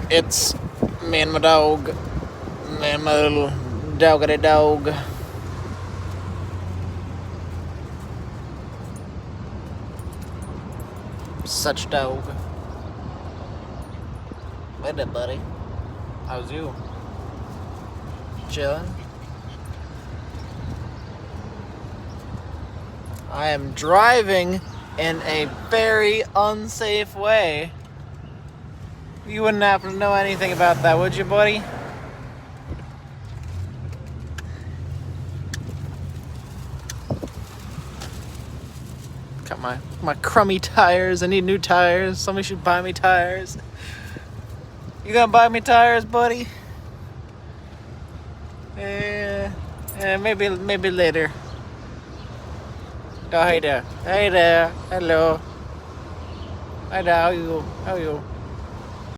It's me and my dog. Me and my little doggity dog. Such dog. Wait up, buddy. How's you? Chillin'? I am driving in a very unsafe way. You wouldn't happen to know anything about that, would you, buddy? Got my crummy tires. I need new tires. Somebody should buy me tires. You gonna buy me tires, buddy? Yeah, maybe later. Oh, hey there. Hey there. Hello. Hi there. How are you?